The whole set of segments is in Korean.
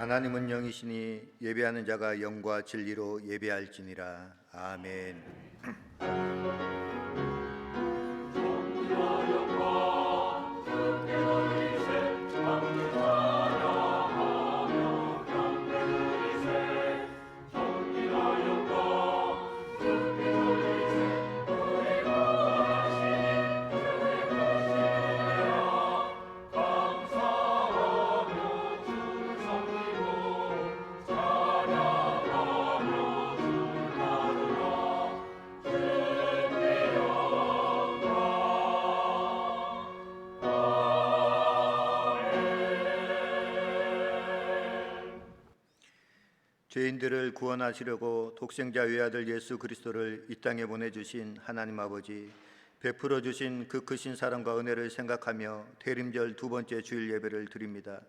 하나님은 영이시니 예배하는 자가 영과 진리로 예배할지니라. 아멘. 죄인들을 구원하시려고 독생자 외아들 예수 그리스도를 이 땅에 보내주신 하나님 아버지, 베풀어 주신 그 크신 사랑과 은혜를 생각하며 대림절 두 번째 주일 예배를 드립니다.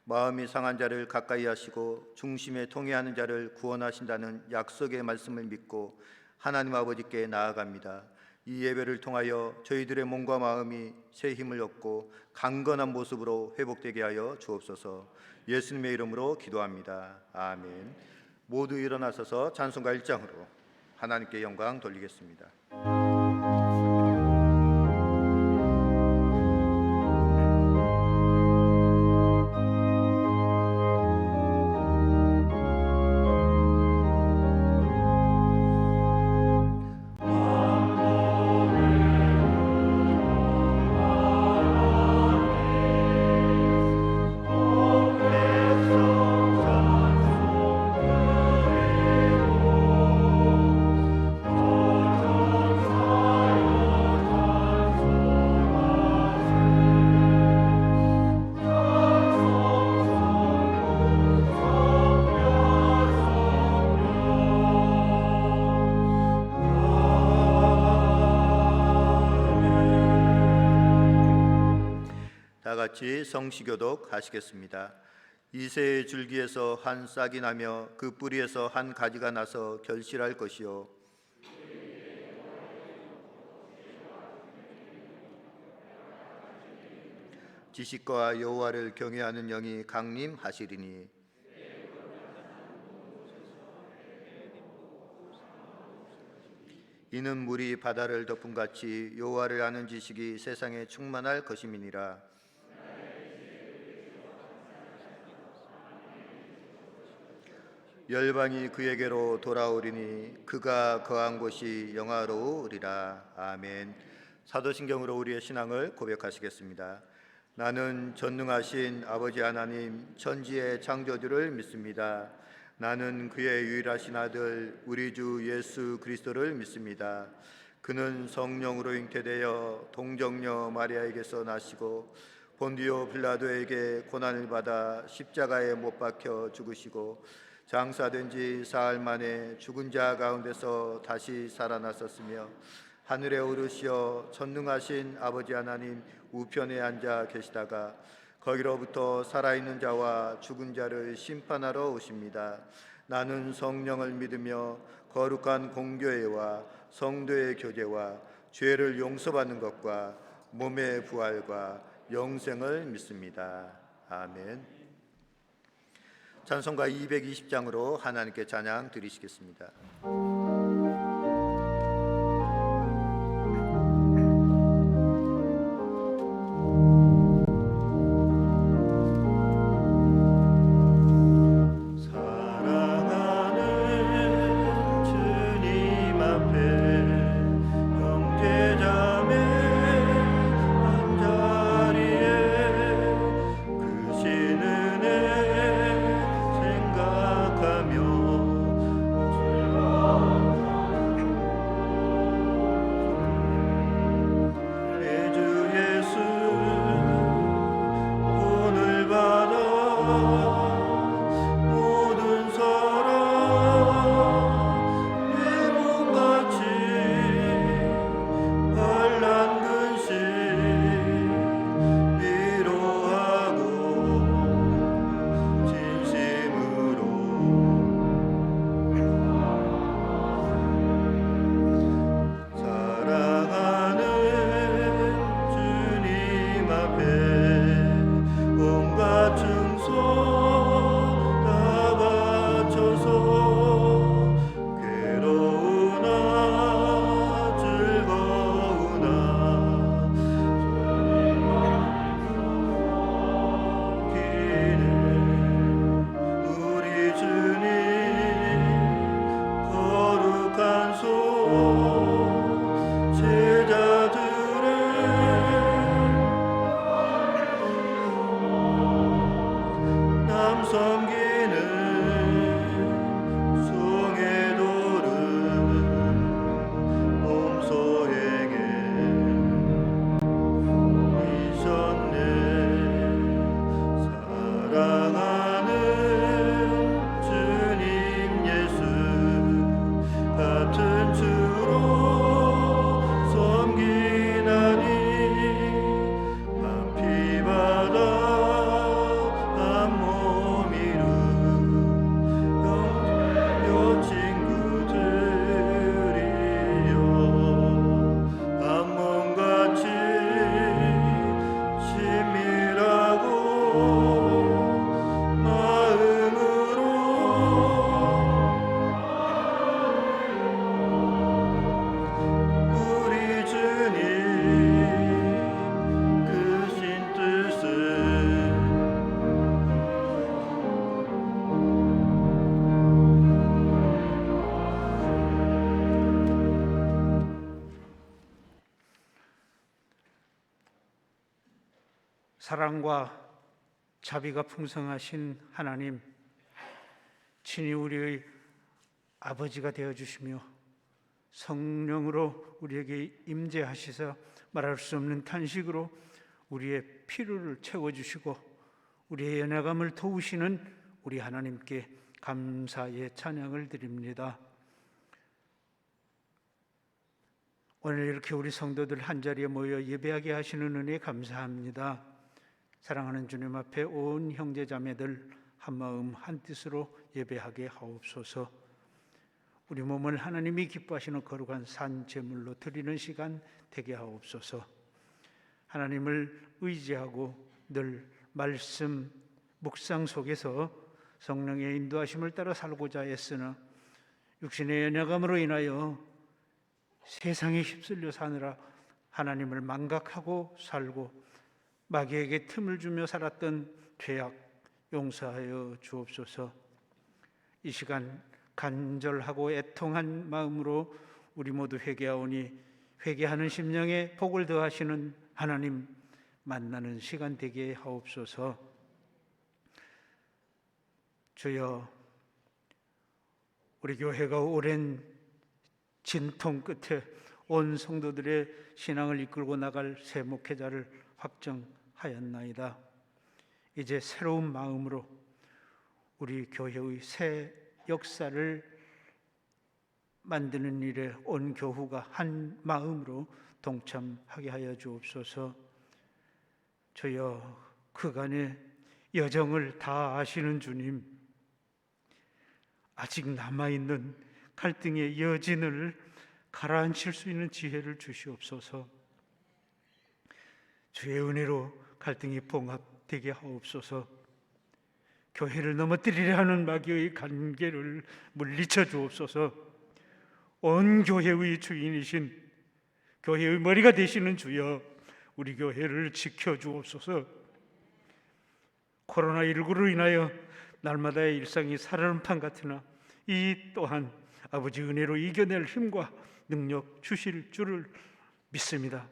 마음이 상한 자를 가까이 하시고 중심에 통회하는 자를 구원하신다는 약속의 말씀을 믿고 하나님 아버지께 나아갑니다. 이 예배를 통하여 저희들의 몸과 마음이 새 힘을 얻고 강건한 모습으로 회복되게 하여 주옵소서. 예수님의 이름으로 기도합니다. 아멘. 모두 일어나셔서 찬송가 1장으로 하나님께 영광 돌리겠습니다. 같이 성시교독 하시겠습니다. 이새의 줄기에서 한 싹이 나며 그 뿌리에서 한 가지가 나서 결실할 것이요 지식과 여호와를 경외하는 영이 강림하시리니 이는 물이 바다를 덮음같이 여호와를 아는 지식이 세상에 충만할 것임이니라. 열방이 그에게로 돌아오리니 그가 거한 곳이 영화로우리라. 아멘. 사도신경으로 우리의 신앙을 고백하시겠습니다. 나는 전능하신 아버지 하나님 천지의 창조주를 믿습니다. 나는 그의 유일하신 아들 우리 주 예수 그리스도를 믿습니다. 그는 성령으로 잉태되어 동정녀 마리아에게서 나시고 본디오 빌라도에게 고난을 받아 십자가에 못 박혀 죽으시고 장사된 지 사흘 만에 죽은 자 가운데서 다시 살아났었으며 하늘에 오르시어 전능하신 아버지 하나님 우편에 앉아 계시다가 거기로부터 살아있는 자와 죽은 자를 심판하러 오십니다. 나는 성령을 믿으며 거룩한 공교회와 성도의 교제와 죄를 용서받는 것과 몸의 부활과 영생을 믿습니다. 아멘. 찬송가 220장으로 하나님께 찬양 드리시겠습니다. 생각하며 사랑과 자비가 풍성하신 하나님, 친히 우리의 아버지가 되어주시며 성령으로 우리에게 임재하시사 말할 수 없는 탄식으로 우리의 필요를 채워주시고 우리의 연약함을 도우시는 우리 하나님께 감사의 찬양을 드립니다. 오늘 이렇게 우리 성도들 한자리에 모여 예배하게 하시는 은혜에 감사합니다. 사랑하는 주님 앞에 온 형제자매들 한마음 한뜻으로 예배하게 하옵소서. 우리 몸을 하나님이 기뻐하시는 거룩한 산 제물로 드리는 시간 되게 하옵소서. 하나님을 의지하고 늘 말씀 묵상 속에서 성령의 인도하심을 따라 살고자 애쓰나 육신의 연약함으로 인하여 세상에 휩쓸려 사느라 하나님을 망각하고 살고 마귀에게 틈을 주며 살았던 죄악 용서하여 주옵소서. 이 시간 간절하고 애통한 마음으로 우리 모두 회개하오니 회개하는 심령에 복을 더하시는 하나님 만나는 시간 되게 하옵소서. 주여, 우리 교회가 오랜 진통 끝에 온 성도들의 신앙을 이끌고 나갈 새 목회자를 확정하였나이다. 이제 새로운 마음으로 우리 교회의 새 역사를 만드는 일에 온 교후가 한 마음으로 동참하게 하여 주옵소서. 주여, 그간의 여정을 다 아시는 주님, 아직 남아있는 갈등의 여진을 가라앉힐 수 있는 지혜를 주시옵소서. 주의 은혜로 갈등이 봉합되게 하옵소서. 교회를 넘어뜨리려 하는 마귀의 관계를 물리쳐 주옵소서. 온 교회의 주인이신 교회의 머리가 되시는 주여, 우리 교회를 지켜주옵소서. 코로나19로 인하여 날마다의 일상이 살얼음판 같으나 이 또한 아버지 은혜로 이겨낼 힘과 능력 주실 줄을 믿습니다.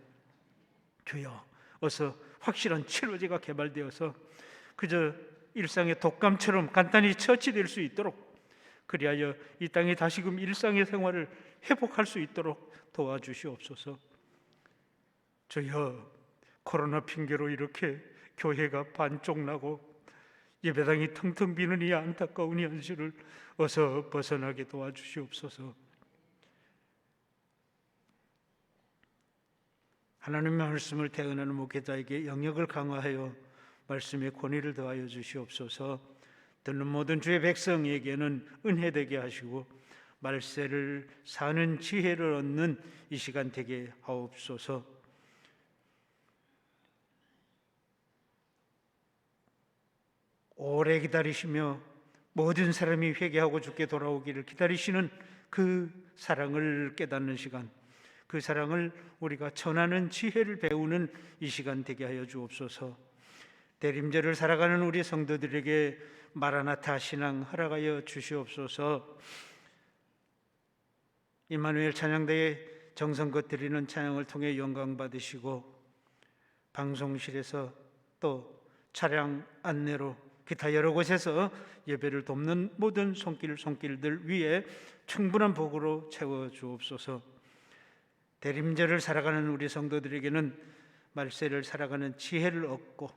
주여, 어서 확실한 치료제가 개발되어서 그저 일상의 독감처럼 간단히 처치될 수 있도록, 그리하여 이 땅에 다시금 일상의 생활을 회복할 수 있도록 도와주시옵소서. 주여, 코로나 핑계로 이렇게 교회가 반쪽 나고 예배당이 텅텅 비는 이 안타까운 현실을 어서 벗어나게 도와주시옵소서. 하나님의 말씀을 대언하는 목회자에게 영역을 강화하여 말씀의 권위를 더하여 주시옵소서. 듣는 모든 주의 백성에게는 은혜되게 하시고 말세를 사는 지혜를 얻는 이 시간 되게 하옵소서. 오래 기다리시며 모든 사람이 회개하고 주께 돌아오기를 기다리시는 그 사랑을 깨닫는 시간, 그 사랑을 우리가 전하는 지혜를 배우는 이 시간 되게 하여 주옵소서. 대림절을 살아가는 우리 성도들에게 마라나타 신앙 허락하여 주시옵소서. 임마누엘 찬양대에 정성껏 드리는 찬양을 통해 영광 받으시고 방송실에서 또 차량 안내로 기타 여러 곳에서 예배를 돕는 모든 손길들 위에 충분한 복으로 채워 주옵소서. 대림절을 살아가는 우리 성도들에게는 말세를 살아가는 지혜를 얻고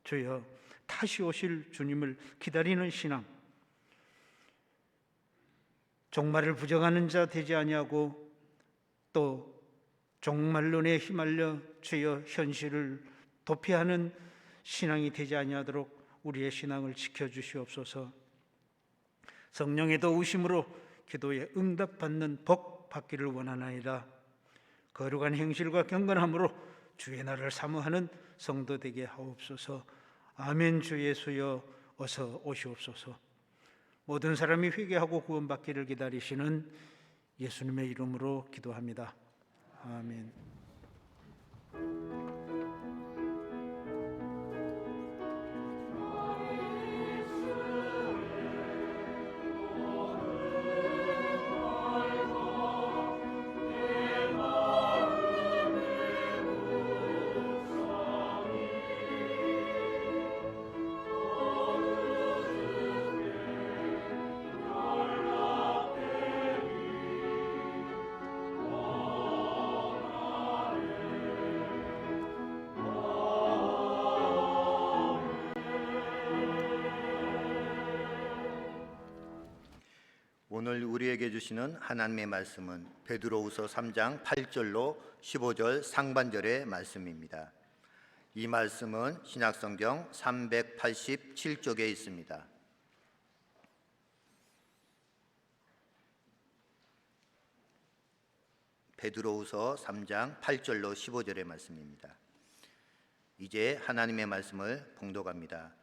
주여 다시 오실 주님을 기다리는 신앙, 종말을 부정하는 자 되지 아니하고 또 종말론에 휘말려 주여 현실을 도피하는 신앙이 되지 아니하도록 우리의 신앙을 지켜주시옵소서. 성령의 도우심으로 기도에 응답받는 복 받기를 원하나이다. 거룩한 행실과 경건함으로 주의 나라를 사모하는 성도 되게 하옵소서. 아멘. 주 예수여 어서 오시옵소서. 모든 사람이 회개하고 구원받기를 기다리시는 예수님의 이름으로 기도합니다. 아멘. 오늘 우리에게 주시는 하나님의 말씀은 베드로후서 3장 8절로 15절 상반절의 말씀입니다. 이 말씀은 신약성경 387쪽에 있습니다. 베드로후서 3장 8절로 15절의 말씀입니다. 이제 하나님의 말씀을 봉독합니다.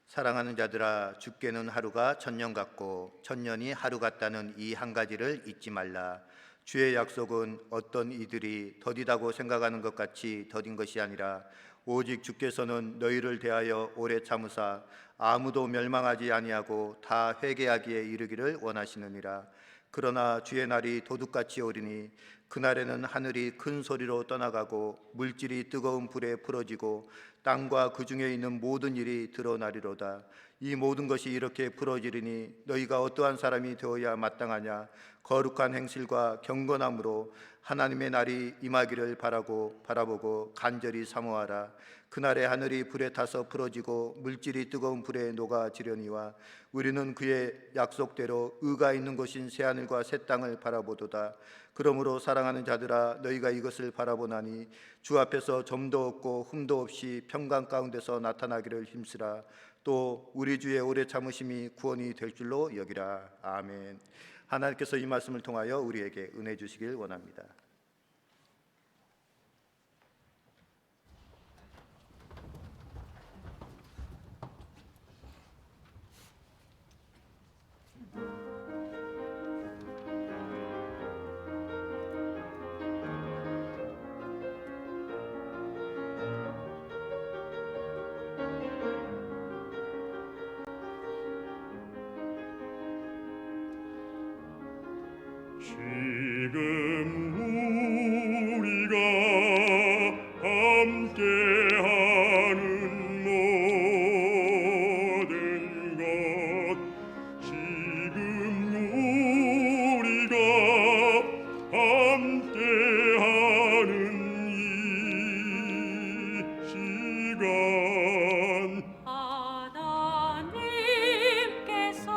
사랑하는 자들아, 죽게는 하루가 천년 같고 천년이 하루 같다는 이 한 가지를 잊지 말라. 주의 약속은 어떤 이들이 더디다고 생각하는 것 같이 더딘 것이 아니라 오직 주께서는 너희를 대하여 오래 참으사 아무도 멸망하지 아니하고 다 회개하기에 이르기를 원하시느니라. 그러나 주의 날이 도둑같이 오리니 그날에는 하늘이 큰 소리로 떠나가고 물질이 뜨거운 불에 풀어지고 땅과 그 중에 있는 모든 일이 드러나리로다. 이 모든 것이 이렇게 풀어지리니 너희가 어떠한 사람이 되어야 마땅하냐? 거룩한 행실과 경건함으로 하나님의 날이 임하기를 바라보고 간절히 사모하라. 그날에 하늘이 불에 타서 풀어지고 물질이 뜨거운 불에 녹아지려니와 우리는 그의 약속대로 의가 있는 곳인 새하늘과 새 땅을 바라보도다. 그러므로 사랑하는 자들아, 너희가 이것을 바라보나니 주 앞에서 점도 없고 흠도 없이 평강 가운데서 나타나기를 힘쓰라. 또 우리 주의 오래 참으심이 구원이 될 줄로 여기라. 아멘. 하나님께서 이 말씀을 통하여 우리에게 은혜 주시길 원합니다. 지금 우리가 함께하는 모든 것, 지금 우리가 함께하는 이 시간, 하나님께서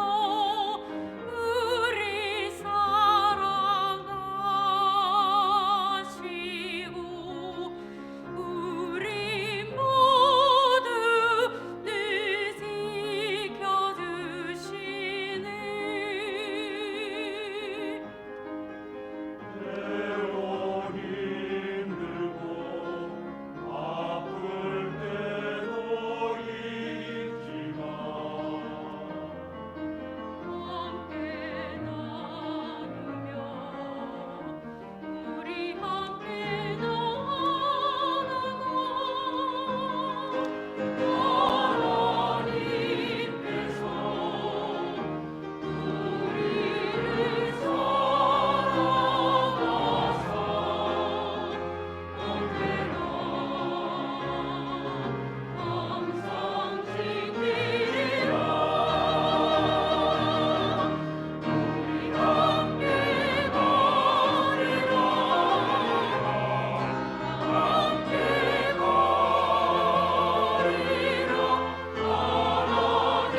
우리 사랑하시고 우리 모두 늘 지켜주시네. 때로 힘들고 아플 때도 있지만 함께 나누며 우리 함께 나아가고 하나님께서 우리를 사랑하사 언제나 항상 지키리라. 우리 함께 가리라. 함께 가리라. 하나님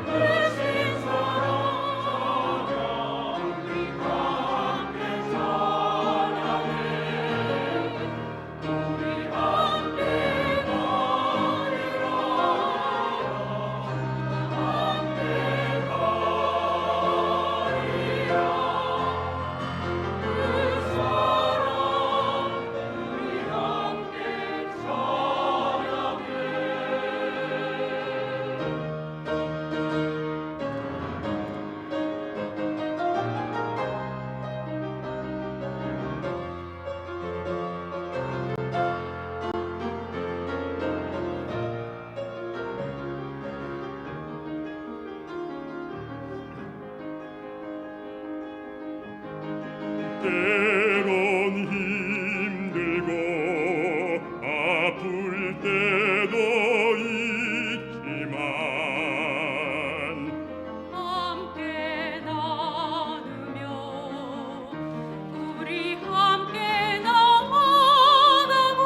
되신 사랑 찬양. 우리 함께 찬양해. 우리 함께 가리라. 함께 가리라. 그 사랑 우리 함께 찬양해. 때론 힘들고 아플 때도 있지만 함께 나누며 우리 함께 나아가고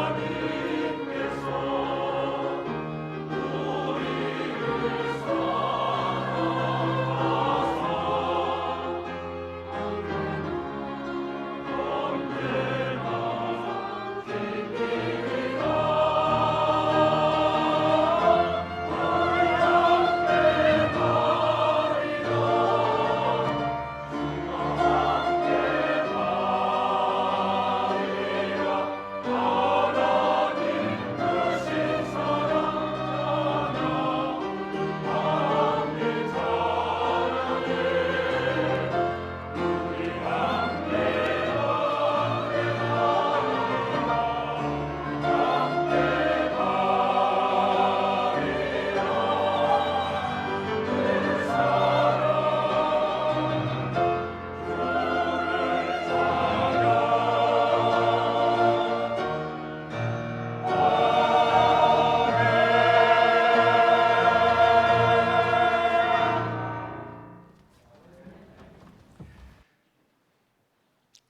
하나님께서 우리를 사랑하사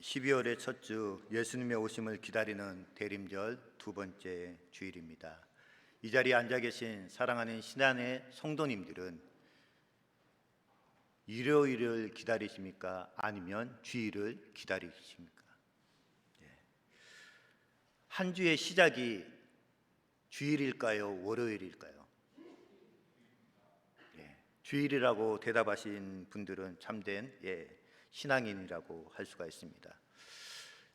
12월의 첫 주 예수님의 오심을 기다리는 대림절 두 번째 주일입니다. 이 자리에 앉아 계신 사랑하는 신안의 성도님들은 일요일을 기다리십니까? 아니면 주일을 기다리십니까? 한 주의 시작이 주일일까요? 월요일일까요? 주일이라고 대답하신 분들은 참된 신앙인이라고 할 수가 있습니다.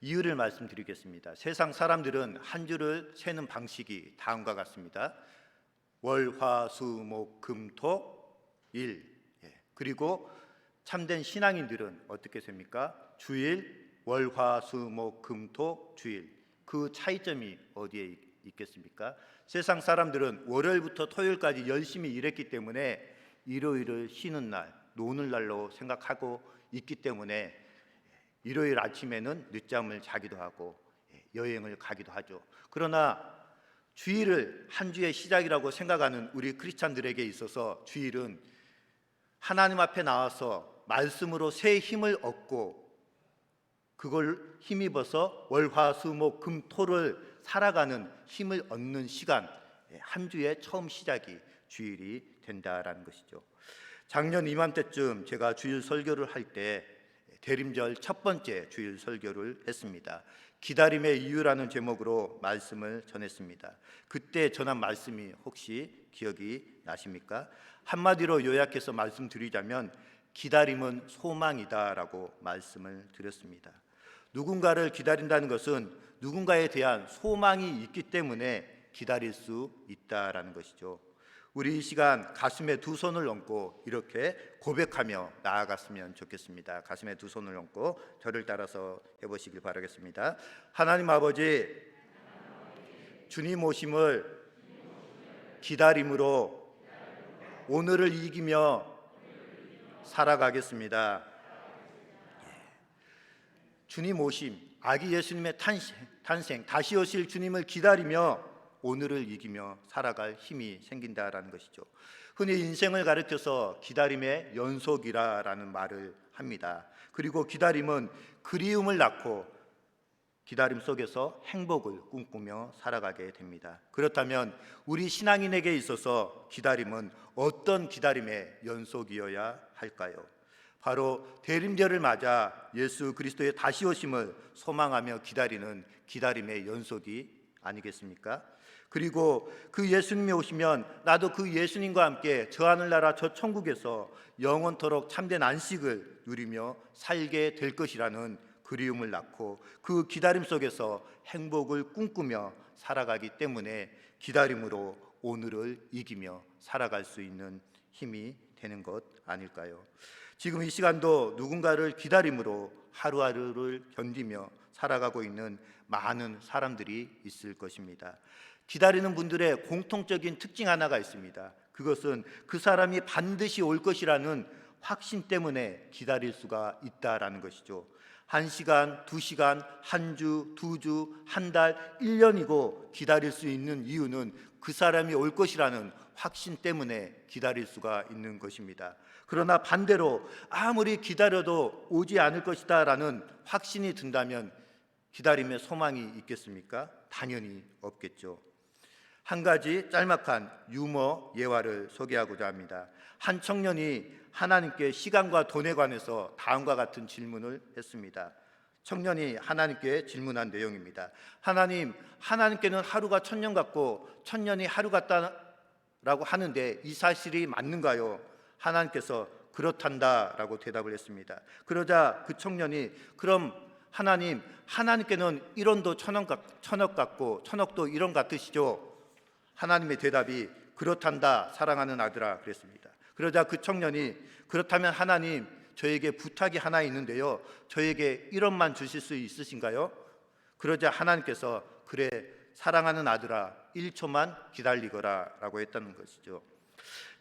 이유를 말씀드리겠습니다. 세상 사람들은 한 주를 세는 방식이 다음과 같습니다. 월, 화, 수, 목, 금, 토, 일. 그리고 참된 신앙인들은 어떻게 셉니까? 주일, 월, 화, 수, 목, 금, 토, 주일. 그 차이점이 어디에 있겠습니까? 세상 사람들은 월요일부터 토요일까지 열심히 일했기 때문에 일요일을 쉬는 날, 노는 날로 생각하고 있기 때문에 일요일 아침에는 늦잠을 자기도 하고 여행을 가기도 하죠. 그러나 주일을 한 주의 시작이라고 생각하는 우리 크리스찬들에게 있어서 주일은 하나님 앞에 나와서 말씀으로 새 힘을 얻고 그걸 힘입어서 월, 화, 수, 목, 금, 토를 살아가는 힘을 얻는 시간, 한 주의 처음 시작이 주일이 된다라는 것이죠. 작년 이맘때쯤 제가 주일 설교를 할 때 대림절 첫 번째 주일 설교를 했습니다. 기다림의 이유라는 제목으로 말씀을 전했습니다. 그때 전한 말씀이 혹시 기억이 나십니까? 한마디로 요약해서 말씀드리자면 기다림은 소망이다라고 말씀을 드렸습니다. 누군가를 기다린다는 것은 누군가에 대한 소망이 있기 때문에 기다릴 수 있다라는 것이죠. 우리 이 시간 가슴에 두 손을 얹고 이렇게 고백하며 나아갔으면 좋겠습니다. 가슴에 두 손을 얹고 저를 따라서 해보시길 바라겠습니다. 하나님 아버지, 주님 오심을 기다림으로 오늘을 이기며 살아가겠습니다. 주님 오심, 아기 예수님의 탄생, 다시 오실 주님을 기다리며 오늘을 이기며 살아갈 힘이 생긴다라는 것이죠. 흔히 인생을 가르쳐서 기다림의 연속이라는 말을 합니다. 그리고 기다림은 그리움을 낳고 기다림 속에서 행복을 꿈꾸며 살아가게 됩니다. 그렇다면 우리 신앙인에게 있어서 기다림은 어떤 기다림의 연속이어야 할까요? 바로 대림절을 맞아 예수 그리스도의 다시 오심을 소망하며 기다리는 기다림의 연속이 아니겠습니까? 그리고 그 예수님이 오시면 나도 그 예수님과 함께 저 하늘나라 저 천국에서 영원토록 참된 안식을 누리며 살게 될 것이라는 그리움을 낳고 그 기다림 속에서 행복을 꿈꾸며 살아가기 때문에 기다림으로 오늘을 이기며 살아갈 수 있는 힘이 되는 것 아닐까요? 지금 이 시간도 누군가를 기다림으로 하루하루를 견디며 살아가고 있는 많은 사람들이 있을 것입니다. 기다리는 분들의 공통적인 특징 하나가 있습니다. 그것은 그 사람이 반드시 올 것이라는 확신 때문에 기다릴 수가 있다라는 것이죠. 1시간, 2시간, 한 주, 2주, 한 달, 1년이고 기다릴 수 있는 이유는 그 사람이 올 것이라는 확신 때문에 기다릴 수가 있는 것입니다. 그러나 반대로 아무리 기다려도 오지 않을 것이다 라는 확신이 든다면 기다림에 소망이 있겠습니까? 당연히 없겠죠. 한 가지 짤막한 유머 예화를 소개하고자 합니다. 한 청년이 하나님께 시간과 돈에 관해서 다음과 같은 질문을 했습니다. 청년이 하나님께 질문한 내용입니다. 하나님, 하나님께는 하루가 1000년 같고 1000년이 하루 같다라고 하는데 이 사실이 맞는가요? 하나님께서 그렇단다라고 대답을 했습니다. 그러자 그 청년이 그럼 하나님, 하나님께는 1원도 1000억 같고 1000억도 1원 같으시죠? 하나님의 대답이 그렇단다 사랑하는 아들아 그랬습니다. 그러자 그 청년이 그렇다면 하나님, 저에게 부탁이 하나 있는데요, 저에게 1원만 주실 수 있으신가요? 그러자 하나님께서 그래 사랑하는 아들아 1초만 기다리거라 라고 했다는 것이죠.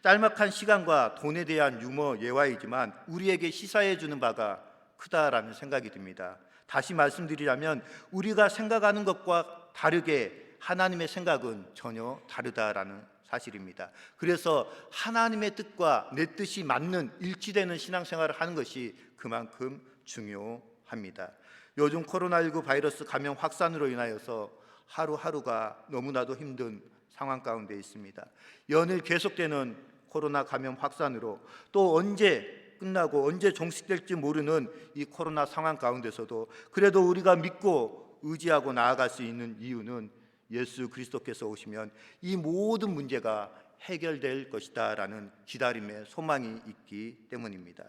짤막한 시간과 돈에 대한 유머 예화이지만 우리에게 시사해 주는 바가 크다라는 생각이 듭니다. 다시 말씀드리자면 우리가 생각하는 것과 다르게 하나님의 생각은 전혀 다르다라는 사실입니다. 그래서 하나님의 뜻과 내 뜻이 맞는 일치되는 신앙생활을 하는 것이 그만큼 중요합니다. 요즘 코로나19 바이러스 감염 확산으로 인하여서 하루하루가 너무나도 힘든 상황 가운데 있습니다. 연일 계속되는 코로나 감염 확산으로 또 언제 끝나고 언제 종식될지 모르는 이 코로나 상황 가운데서도 그래도 우리가 믿고 의지하고 나아갈 수 있는 이유는 예수 그리스도께서 오시면 이 모든 문제가 해결될 것이다 라는 기다림의 소망이 있기 때문입니다.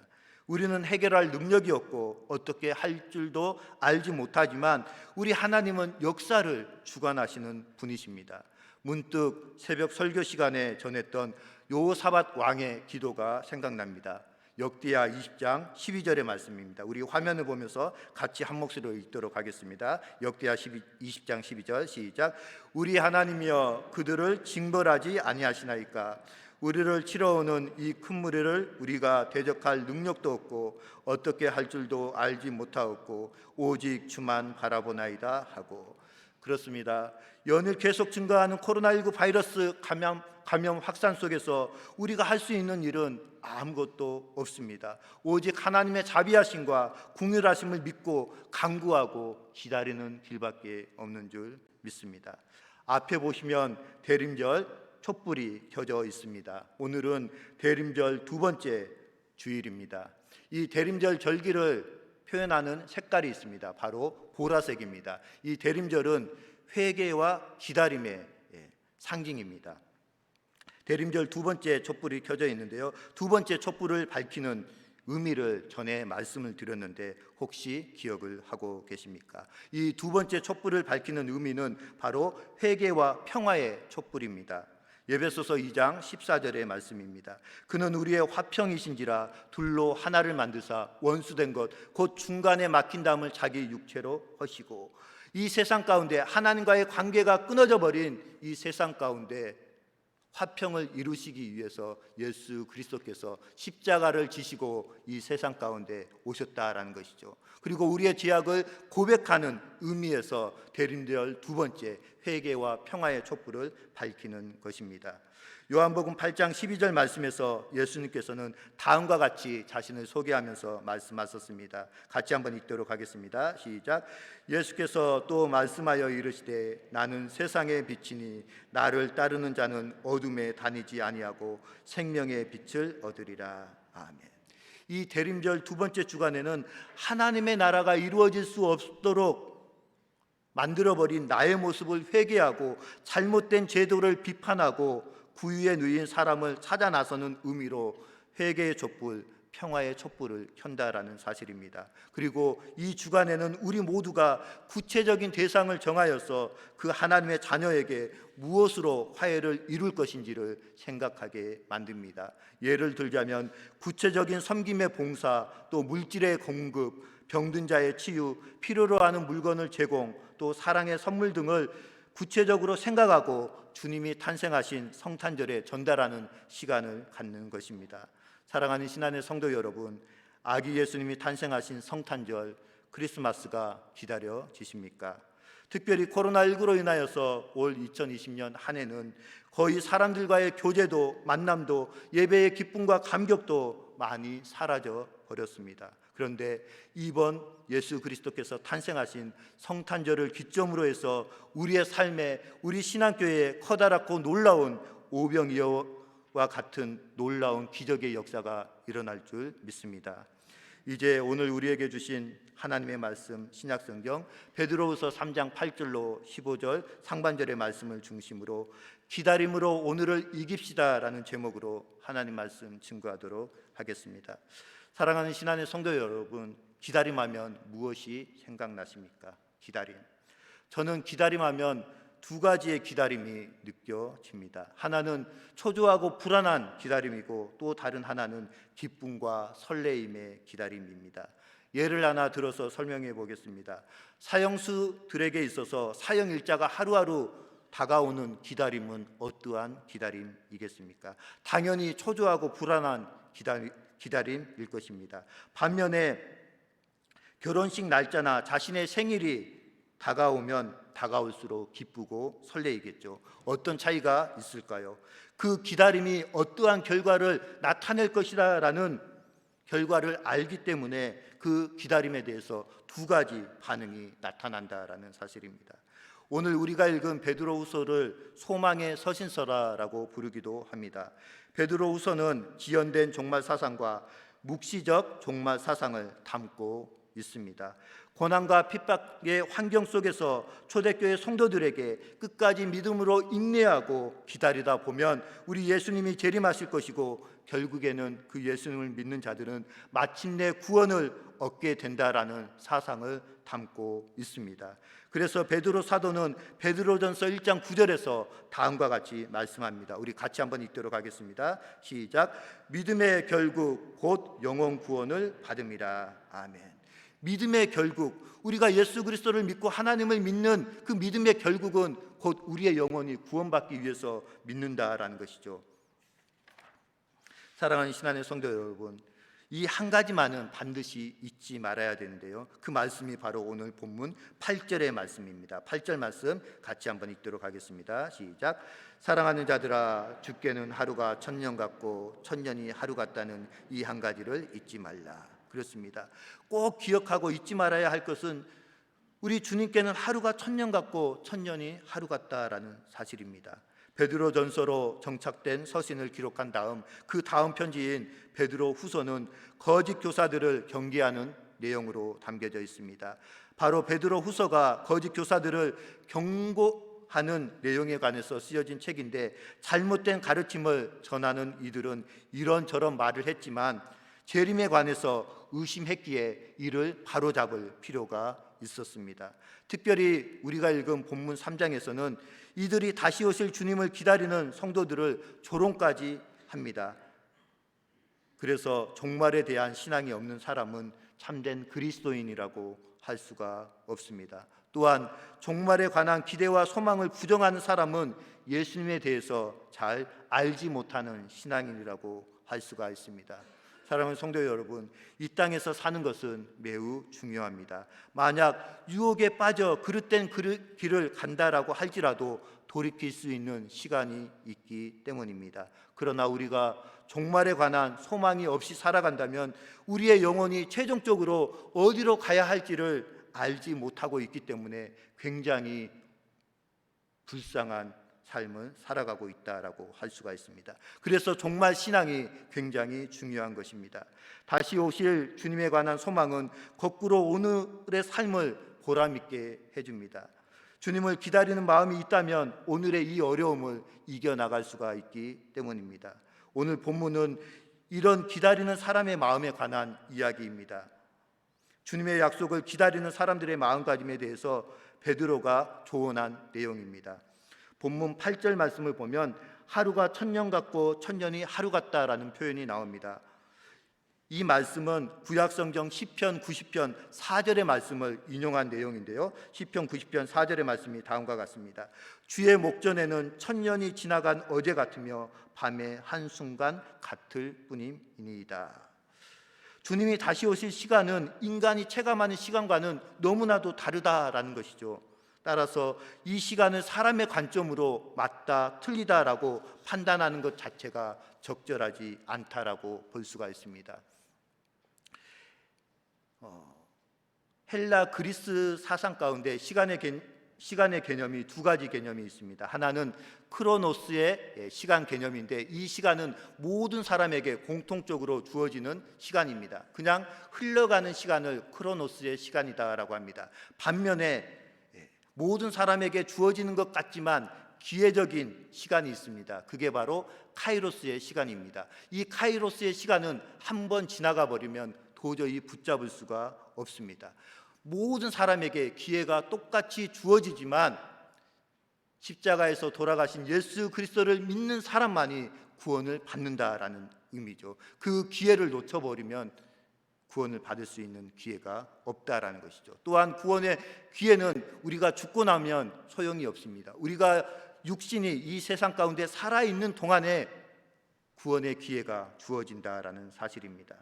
우리는 해결할 능력이 없고 어떻게 할 줄도 알지 못하지만 우리 하나님은 역사를 주관하시는 분이십니다. 문득 새벽 설교 시간에 전했던 여호사밧 왕의 기도가 생각납니다. 역대하 20장 12절의 말씀입니다. 우리 화면을 보면서 같이 한 목소리로 읽도록 하겠습니다. 역대하 20장 12절 시작. 우리 하나님이여 그들을 징벌하지 아니하시나이까. 우리를 치러오는 이 큰 무리를 우리가 대적할 능력도 없고 어떻게 할 줄도 알지 못하였고 오직 주만 바라보나이다 하고. 그렇습니다. 연일 계속 증가하는 코로나19 바이러스 감염 확산 속에서 우리가 할 수 있는 일은 아무것도 없습니다. 오직 하나님의 자비하심과 긍휼하심을 믿고 간구하고 기다리는 길밖에 없는 줄 믿습니다. 앞에 보시면 대림절 촛불이 켜져 있습니다. 오늘은 대림절 두 번째 주일입니다. 이 대림절 절기를 표현하는 색깔이 있습니다. 바로 보라색입니다. 이 대림절은 회개와 기다림의 상징입니다. 대림절 두 번째 촛불이 켜져 있는데요. 두 번째 촛불을 밝히는 의미를 전에 말씀을 드렸는데 혹시 기억을 하고 계십니까? 이 두 번째 촛불을 밝히는 의미는 바로 회개와 평화의 촛불입니다. 에베소서 2장 14절의 말씀입니다. 그는 우리의 화평이신지라 둘로 하나를 만드사 원수된 것 곧 중간에 막힌 담을 자기 육체로 허시고. 이 세상 가운데 하나님과의 관계가 끊어져 버린 이 세상 가운데 화평을 이루시기 위해서 예수 그리스도께서 십자가를 지시고 이 세상 가운데 오셨다라는 것이죠. 그리고 우리의 죄악을 고백하는 의미에서 대림절 두 번째 회개와 평화의 촛불을 밝히는 것입니다. 요한복음 8장 12절 말씀에서 예수님께서는 다음과 같이 자신을 소개하면서 말씀하셨습니다. 같이 한번 읽도록 하겠습니다. 시작. 예수께서 또 말씀하여 이르시되 나는 세상의 빛이니 나를 따르는 자는 어둠에 다니지 아니하고 생명의 빛을 얻으리라. 아멘. 이 대림절 두 번째 주간에는 하나님의 나라가 이루어질 수 없도록 만들어버린 나의 모습을 회개하고 잘못된 제도를 비판하고 구유에 누인 사람을 찾아 나서는 의미로 회개의 촛불, 평화의 촛불을 켠다라는 사실입니다. 그리고 이 주간에는 우리 모두가 구체적인 대상을 정하여서 그 하나님의 자녀에게 무엇으로 화해를 이룰 것인지를 생각하게 만듭니다. 예를 들자면 구체적인 섬김의 봉사, 또 물질의 공급, 병든 자의 치유, 필요로 하는 물건을 제공, 또 사랑의 선물 등을 구체적으로 생각하고 주님이 탄생하신 성탄절에 전달하는 시간을 갖는 것입니다. 사랑하는 신안의 성도 여러분, 아기 예수님이 탄생하신 성탄절 크리스마스가 기다려지십니까? 특별히 코로나19로 인하여서 올 2020년 한 해는 거의 사람들과의 교제도 만남도 예배의 기쁨과 감격도 많이 사라져 버렸습니다. 그런데 이번 예수 그리스도께서 탄생하신 성탄절을 기점으로 해서 우리의 삶에, 우리 신앙교회에 커다랗고 놀라운 오병이어와 같은 놀라운 기적의 역사가 일어날 줄 믿습니다. 이제 오늘 우리에게 주신 하나님의 말씀, 신약성경 베드로후서 3장 8절로 15절 상반절의 말씀을 중심으로 기다림으로 오늘을 이깁시다라는 제목으로 하나님 말씀 증거하도록 하겠습니다. 사랑하는 신안의 성도 여러분, 기다림하면 무엇이 생각나십니까? 기다림. 저는 기다림하면 두 가지의 기다림이 느껴집니다. 하나는 초조하고 불안한 기다림이고 또 다른 하나는 기쁨과 설레임의 기다림입니다. 예를 하나 들어서 설명해 보겠습니다. 사형수들에게 있어서 사형 일자가 하루하루 다가오는 기다림은 어떠한 기다림이겠습니까? 당연히 초조하고 불안한 기다림일 것입니다. 반면에 결혼식 날짜나 자신의 생일이 다가오면 다가올수록 기쁘고 설레이겠죠. 어떤 차이가 있을까요? 그 기다림이 어떠한 결과를 나타낼 것이라는 결과를 알기 때문에 그 기다림에 대해서 두 가지 반응이 나타난다라는 사실입니다. 오늘 우리가 읽은 베드로후서를 소망의 서신서라고 부르기도 합니다. 베드로후서는 지연된 종말 사상과 묵시적 종말 사상을 담고 있습니다. 고난과 핍박의 환경 속에서 초대교회 성도들에게 끝까지 믿음으로 인내하고 기다리다 보면 우리 예수님이 재림하실 것이고 결국에는 그 예수님을 믿는 자들은 마침내 구원을 얻게 된다라는 사상을 담고 있습니다. 그래서 베드로 사도는 베드로전서 1장 9절에서 다음과 같이 말씀합니다. 우리 같이 한번 읽도록 하겠습니다. 시작. 믿음의 결국 곧 영혼 구원을 받음이라. 아멘. 믿음의 결국, 우리가 예수 그리스도를 믿고 하나님을 믿는 그 믿음의 결국은 곧 우리의 영혼이 구원받기 위해서 믿는다라는 것이죠. 사랑하는 신안의 성도 여러분, 이 한 가지만은 반드시 잊지 말아야 되는데요, 그 말씀이 바로 오늘 본문 8절의 말씀입니다. 8절 말씀 같이 한번 읽도록 하겠습니다. 시작. 사랑하는 자들아, 주께는 하루가 천년 같고 천년이 하루 같다는 이 한 가지를 잊지 말라. 그렇습니다. 꼭 기억하고 잊지 말아야 할 것은 우리 주님께는 하루가 천년 같고 천년이 하루 같다라는 사실입니다. 베드로전서로 정착된 서신을 기록한 다음 그 다음 편지인 베드로후서는 거짓 교사들을 경계하는 내용으로 담겨져 있습니다. 바로 베드로후서가 거짓 교사들을 경고하는 내용에 관해서 쓰여진 책인데, 잘못된 가르침을 전하는 이들은 이런저런 말을 했지만 재림에 관해서 의심했기에 이를 바로잡을 필요가 있었습니다. 특별히 우리가 읽은 본문 3장에서는 이들이 다시 오실 주님을 기다리는 성도들을 조롱까지 합니다. 그래서 종말에 대한 신앙이 없는 사람은 참된 그리스도인이라고 할 수가 없습니다. 또한 종말에 관한 기대와 소망을 부정하는 사람은 예수님에 대해서 잘 알지 못하는 신앙인이라고 할 수가 있습니다. 사랑하는 성도 여러분, 이 땅에서 사는 것은 매우 중요합니다. 만약 유혹에 빠져 그릇된 길을 간다라고 할지라도 돌이킬 수 있는 시간이 있기 때문입니다. 그러나 우리가 종말에 관한 소망이 없이 살아간다면 우리의 영혼이 최종적으로 어디로 가야 할지를 알지 못하고 있기 때문에 굉장히 불쌍한 삶을 살아가고 있다라고 할 수가 있습니다. 그래서 종말 신앙이 굉장히 중요한 것입니다. 다시 오실 주님에 관한 소망은 거꾸로 오늘의 삶을 보람있게 해줍니다. 주님을 기다리는 마음이 있다면 오늘의 이 어려움을 이겨나갈 수가 있기 때문입니다. 오늘 본문은 이런 기다리는 사람의 마음에 관한 이야기입니다. 주님의 약속을 기다리는 사람들의 마음가짐에 대해서 베드로가 조언한 내용입니다. 본문 8절 말씀을 보면 하루가 천년 같고 천년이 하루 같다라는 표현이 나옵니다. 이 말씀은 구약성경 시편 90편 4절의 말씀을 인용한 내용인데요, 시편 90편 4절의 말씀이 다음과 같습니다. 주의 목전에는 천년이 지나간 어제 같으며 밤의 한순간 같을 뿐임이니이다. 주님이 다시 오실 시간은 인간이 체감하는 시간과는 너무나도 다르다라는 것이죠. 따라서 이 시간을 사람의 관점으로 맞다 틀리다라고 판단하는 것 자체가 적절하지 않다라고 볼 수가 있습니다. 헬라 그리스 사상 가운데 시간의 개념이 두 가지 개념이 있습니다. 하나는 크로노스의 시간 개념인데, 이 시간은 모든 사람에게 공통적으로 주어지는 시간입니다. 그냥 흘러가는 시간을 크로노스의 시간이다라고 합니다. 반면에 모든 사람에게 주어지는 것 같지만 기회적인 시간이 있습니다. 그게 바로 카이로스의 시간입니다. 이 카이로스의 시간은 한 번 지나가 버리면 도저히 붙잡을 수가 없습니다. 모든 사람에게 기회가 똑같이 주어지지만 십자가에서 돌아가신 예수 그리스도를 믿는 사람만이 구원을 받는다라는 의미죠. 그 기회를 놓쳐버리면 구원을 받을 수 있는 기회가 없다라는 것이죠. 또한 구원의 기회는 우리가 죽고 나면 소용이 없습니다. 우리가 육신이 이 세상 가운데 살아있는 동안에 구원의 기회가 주어진다라는 사실입니다.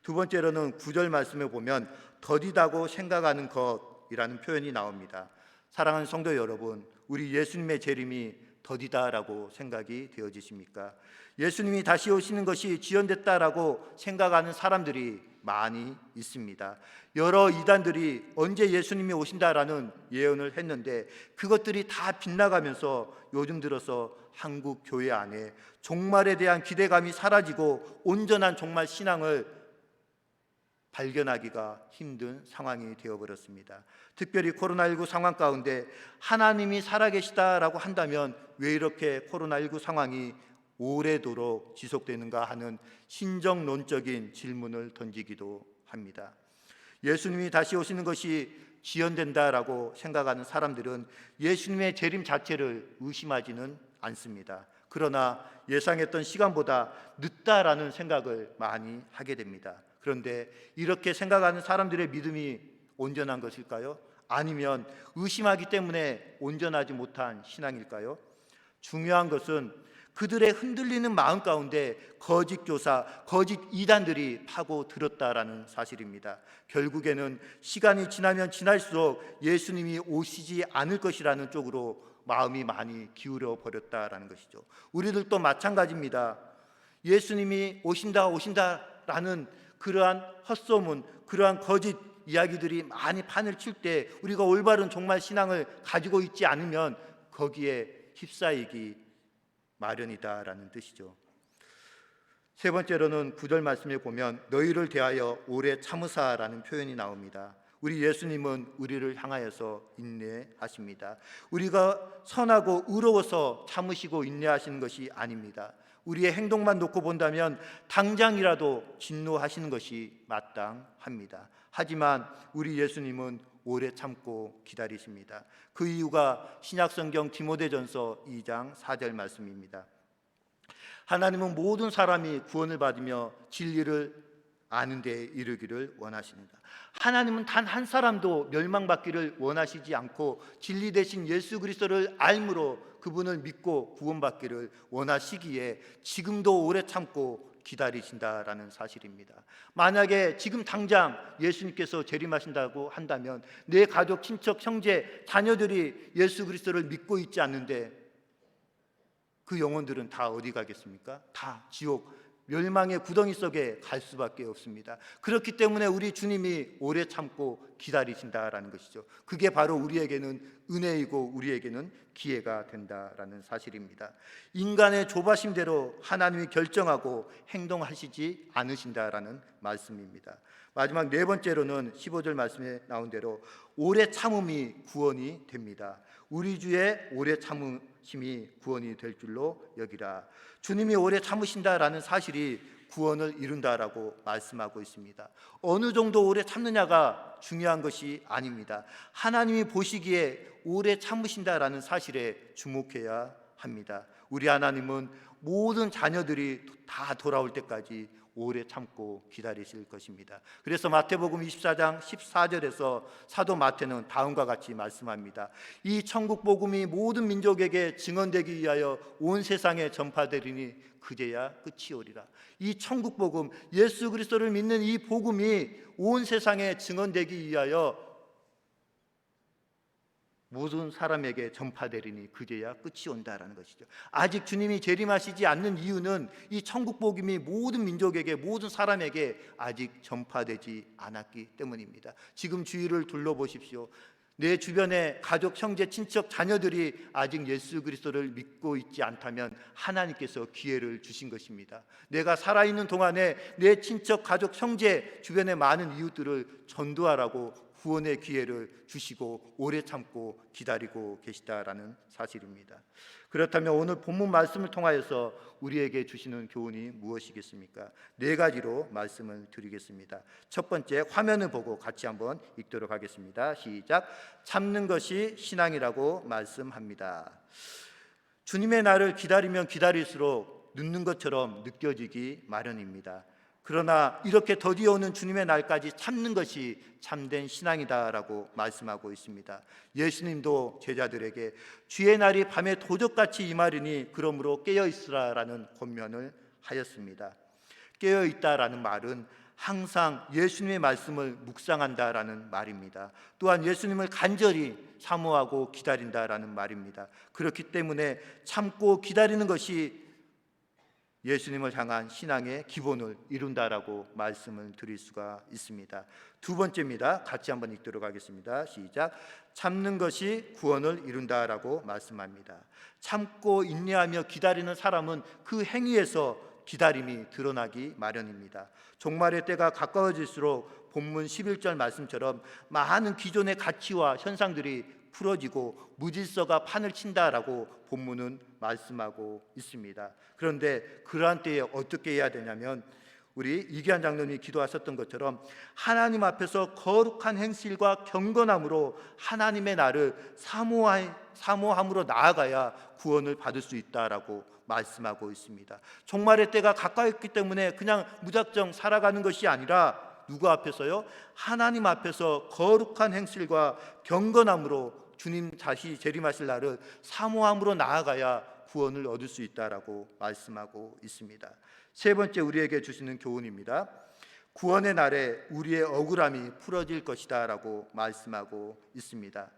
두 번째로는 9절 말씀에 보면 더디다고 생각하는 것이라는 표현이 나옵니다. 사랑하는 성도 여러분, 우리 예수님의 재림이 더디다라고 생각이 되어지십니까? 예수님이 다시 오시는 것이 지연됐다라고 생각하는 사람들이 많이 있습니다. 여러 이단들이 언제 예수님이 오신다라는 예언을 했는데 그것들이 다 빗나가면서 요즘 들어서 한국 교회 안에 종말에 대한 기대감이 사라지고 온전한 종말 신앙을 발견하기가 힘든 상황이 되어버렸습니다. 특별히 코로나19 상황 가운데 하나님이 살아계시다라고 한다면 왜 이렇게 코로나19 상황이 오래도록 지속되는가 하는 신정론적인 질문을 던지기도 합니다. 예수님이 다시 오시는 것이 지연된다라고 생각하는 사람들은 예수님의 재림 자체를 의심하지는 않습니다. 그러나 예상했던 시간보다 늦다라는 생각을 많이 하게 됩니다. 그런데 이렇게 생각하는 사람들의 믿음이 온전한 것일까요? 아니면 의심하기 때문에 온전하지 못한 신앙일까요? 중요한 것은 그들의 흔들리는 마음 가운데 거짓 교사, 거짓 이단들이 파고들었다라는 사실입니다. 결국에는 시간이 지나면 지날수록 예수님이 오시지 않을 것이라는 쪽으로 마음이 많이 기울어 버렸다라는 것이죠. 우리들도 마찬가지입니다. 예수님이 오신다라는 그러한 헛소문, 그러한 거짓 이야기들이 많이 판을 칠 때 우리가 올바른 종말 신앙을 가지고 있지 않으면 거기에 휩싸이기 마련이다라는 뜻이죠. 세 번째로는 9절 말씀에 보면 너희를 대하여 오래 참으사라는 표현이 나옵니다. 우리 예수님은 우리를 향하여서 인내하십니다. 우리가 선하고 의로워서 참으시고 인내하시는 것이 아닙니다. 우리의 행동만 놓고 본다면 당장이라도 진노하시는 것이 마땅합니다. 하지만 우리 예수님은 오래 참고 기다리십니다. 그 이유가 신약성경 디모데전서 2장 4절 말씀입니다. 하나님은 모든 사람이 구원을 받으며 진리를 아는 데 이르기를 원하십니다. 하나님은 단 한 사람도 멸망받기를 원하시지 않고 진리 대신 예수 그리스도를 알므로 그분을 믿고 구원받기를 원하시기에 지금도 오래 참고 기다리신다라는 사실입니다. 만약에 지금 당장 예수님께서 재림하신다고 한다면 내 가족, 친척, 형제, 자녀들이 예수 그리스도를 믿고 있지 않는데 그 영혼들은 다 어디 가겠습니까? 다 지옥, 멸망의 구덩이 속에 갈 수밖에 없습니다. 그렇기 때문에 우리 주님이 오래 참고 기다리신다라는 것이죠. 그게 바로 우리에게는 은혜이고 우리에게는 기회가 된다라는 사실입니다. 인간의 조바심대로 하나님이 결정하고 행동하시지 않으신다라는 말씀입니다. 마지막 네 번째로는 15절 말씀에 나온 대로 오래 참음이 구원이 됩니다. 우리 주의 오래 참으심이 구원이 될 줄로 여기라. 주님이 오래 참으신다라는 사실이 구원을 이룬다라고 말씀하고 있습니다. 어느 정도 오래 참느냐가 중요한 것이 아닙니다. 하나님이 보시기에 오래 참으신다라는 사실에 주목해야 합니다. 우리 하나님은 모든 자녀들이 다 돌아올 때까지 오래 참고 기다리실 것입니다. 그래서 마태복음 24장 14절에서 사도 마태는 다음과 같이 말씀합니다. 이 천국 복음이 모든 민족에게 증언되기 위하여 온 세상에 전파되리니 그제야 끝이 오리라. 이 천국 복음, 예수 그리스도를 믿는 이 복음이 온 세상에 증언되기 위하여 모든 사람에게 전파되리니 그제야 끝이 온다라는 것이죠. 아직 주님이 재림하시지 않는 이유는 이 천국 복음이 모든 민족에게, 모든 사람에게 아직 전파되지 않았기 때문입니다. 지금 주위를 둘러보십시오. 내 주변의 가족, 형제, 친척, 자녀들이 아직 예수 그리스도를 믿고 있지 않다면 하나님께서 기회를 주신 것입니다. 내가 살아있는 동안에 내 친척, 가족, 형제, 주변의 많은 이웃들을 전도하라고 구원의 기회를 주시고 오래 참고 기다리고 계시다라는 사실입니다. 그렇다면 오늘 본문 말씀을 통하여서 우리에게 주시는 교훈이 무엇이겠습니까? 네 가지로 말씀을 드리겠습니다. 첫 번째, 화면을 보고 같이 한번 읽도록 하겠습니다. 시작. 참는 것이 신앙이라고 말씀합니다. 주님의 날을 기다리면 기다릴수록 늦는 것처럼 느껴지기 마련입니다. 그러나 이렇게 더디어오는 주님의 날까지 참는 것이 참된 신앙이다라고 말씀하고 있습니다. 예수님도 제자들에게 주의 날이 밤에 도적같이 임하리니 그러므로 깨어있으라라는 권면을 하였습니다. 깨어있다라는 말은 항상 예수님의 말씀을 묵상한다라는 말입니다. 또한 예수님을 간절히 사모하고 기다린다라는 말입니다. 그렇기 때문에 참고 기다리는 것이 예수님을 향한 신앙의 기본을 이룬다라고 말씀을 드릴 수가 있습니다. 두 번째입니다. 같이 한번 읽도록 하겠습니다. 시작. 참는 것이 구원을 이룬다라고 말씀합니다. 참고 인내하며 기다리는 사람은 그 행위에서 기다림이 드러나기 마련입니다. 종말의 때가 가까워질수록 본문 11절 말씀처럼 많은 기존의 가치와 현상들이 풀어지고 무질서가 판을 친다라고 본문은 말씀하고 있습니다. 그런데 그러한 때에 어떻게 해야 되냐면 우리 이기한 장로님이 기도하셨던 것처럼 하나님 앞에서 거룩한 행실과 경건함으로 하나님의 나를 사모함으로 나아가야 구원을 받을 수 있다라고 말씀하고 있습니다. 종말의 때가 가까웠기 때문에 그냥 무작정 살아가는 것이 아니라 누구 앞에서요? 하나님 앞에서 거룩한 행실과 경건함으로 주님 다시 재림하실 날을 사모함으로 나아가야 구원을 얻을 수 있다라고 말씀하고 있습니다. 세 번째 우리에게 주시는 교훈입니다. 구원의 날에 우리의 억울함이 풀어질 것이다 라고 말씀하고 있습니다.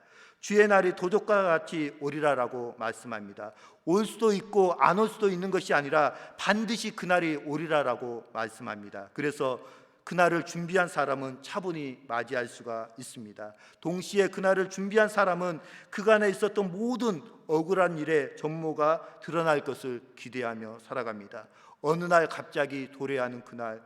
주의 날이 도적과 같이 오리라라고 말씀합니다. 올 수도 있고 안 올 수도 있는 것이 아니라 반드시 그날이 오리라라고 말씀합니다. 그래서 그날을 준비한 사람은 차분히 맞이할 수가 있습니다. 동시에 그날을 준비한 사람은 그간에 있었던 모든 억울한 일의 전모가 드러날 것을 기대하며 살아갑니다. 어느 날 갑자기 도래하는 그날,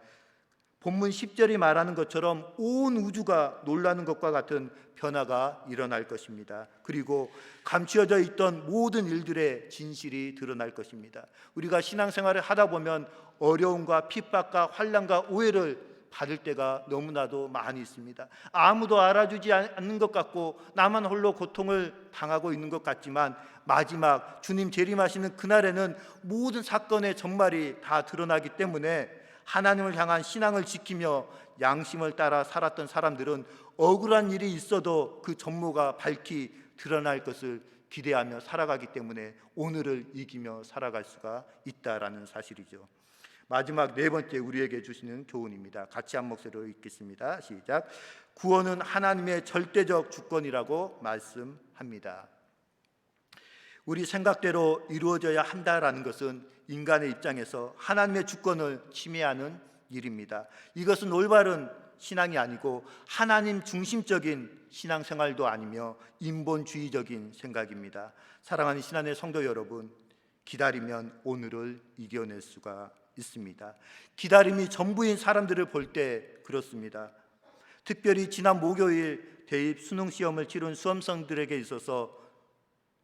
본문 10절이 말하는 것처럼 온 우주가 놀라는 것과 같은 변화가 일어날 것입니다. 그리고 감추어져 있던 모든 일들의 진실이 드러날 것입니다. 우리가 신앙생활을 하다 보면 어려움과 핍박과 환난과 오해를 받을 때가 너무나도 많이 있습니다. 아무도 알아주지 않는 것 같고 나만 홀로 고통을 당하고 있는 것 같지만 마지막 주님 재림하시는 그날에는 모든 사건의 전말이 다 드러나기 때문에 하나님을 향한 신앙을 지키며 양심을 따라 살았던 사람들은 억울한 일이 있어도 그 전모가 밝히 드러날 것을 기대하며 살아가기 때문에 오늘을 이기며 살아갈 수가 있다라는 사실이죠. 마지막 네 번째 우리에게 주시는 교훈입니다. 같이 한 목소리로 읽겠습니다. 시작. 구원은 하나님의 절대적 주권이라고 말씀합니다. 우리 생각대로 이루어져야 한다라는 것은 인간의 입장에서 하나님의 주권을 침해하는 일입니다. 이것은 올바른 신앙이 아니고 하나님 중심적인 신앙생활도 아니며 인본주의적인 생각입니다. 사랑하는 신안의 성도 여러분, 기다리면 오늘을 이겨낼 수가 있습니다. 기다림이 전부인 사람들을 볼 때 그렇습니다. 특별히 지난 목요일 대입 수능 시험을 치른 수험생들에게 있어서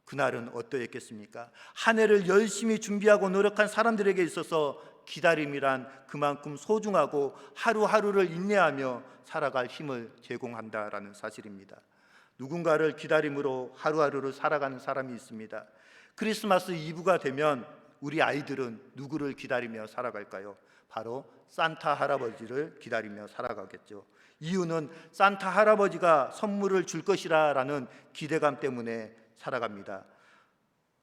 그날은 어떠했겠습니까? 한 해를 열심히 준비하고 노력한 사람들에게 있어서 기다림이란 그만큼 소중하고 하루하루를 인내하며 살아갈 힘을 제공한다라는 사실입니다. 누군가를 기다림으로 하루하루를 살아가는 사람이 있습니다. 크리스마스 이브가 되면 우리 아이들은 누구를 기다리며 살아갈까요? 바로 산타 할아버지를 기다리며 살아가겠죠. 이유는 산타 할아버지가 선물을 줄 것이라는 기대감 때문에 살아갑니다.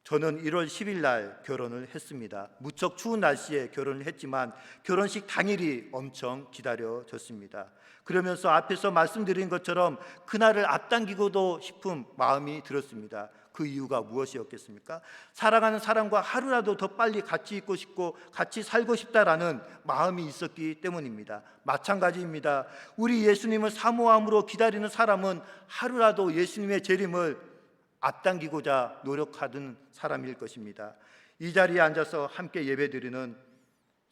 저는 1월 10일 날 결혼을 했습니다. 무척 추운 날씨에 결혼을 했지만 결혼식 당일이 엄청 기다려졌습니다. 그러면서 앞에서 말씀드린 것처럼 그날을 앞당기고도 싶은 마음이 들었습니다. 그 이유가 무엇이었겠습니까? 사랑하는 사람과 하루라도 더 빨리 같이 있고 싶고 같이 살고 싶다라는 마음이 있었기 때문입니다. 마찬가지입니다. 우리 예수님을 사모함으로 기다리는 사람은 하루라도 예수님의 재림을 앞당기고자 노력하던 사람일 것입니다. 이 자리에 앉아서 함께 예배드리는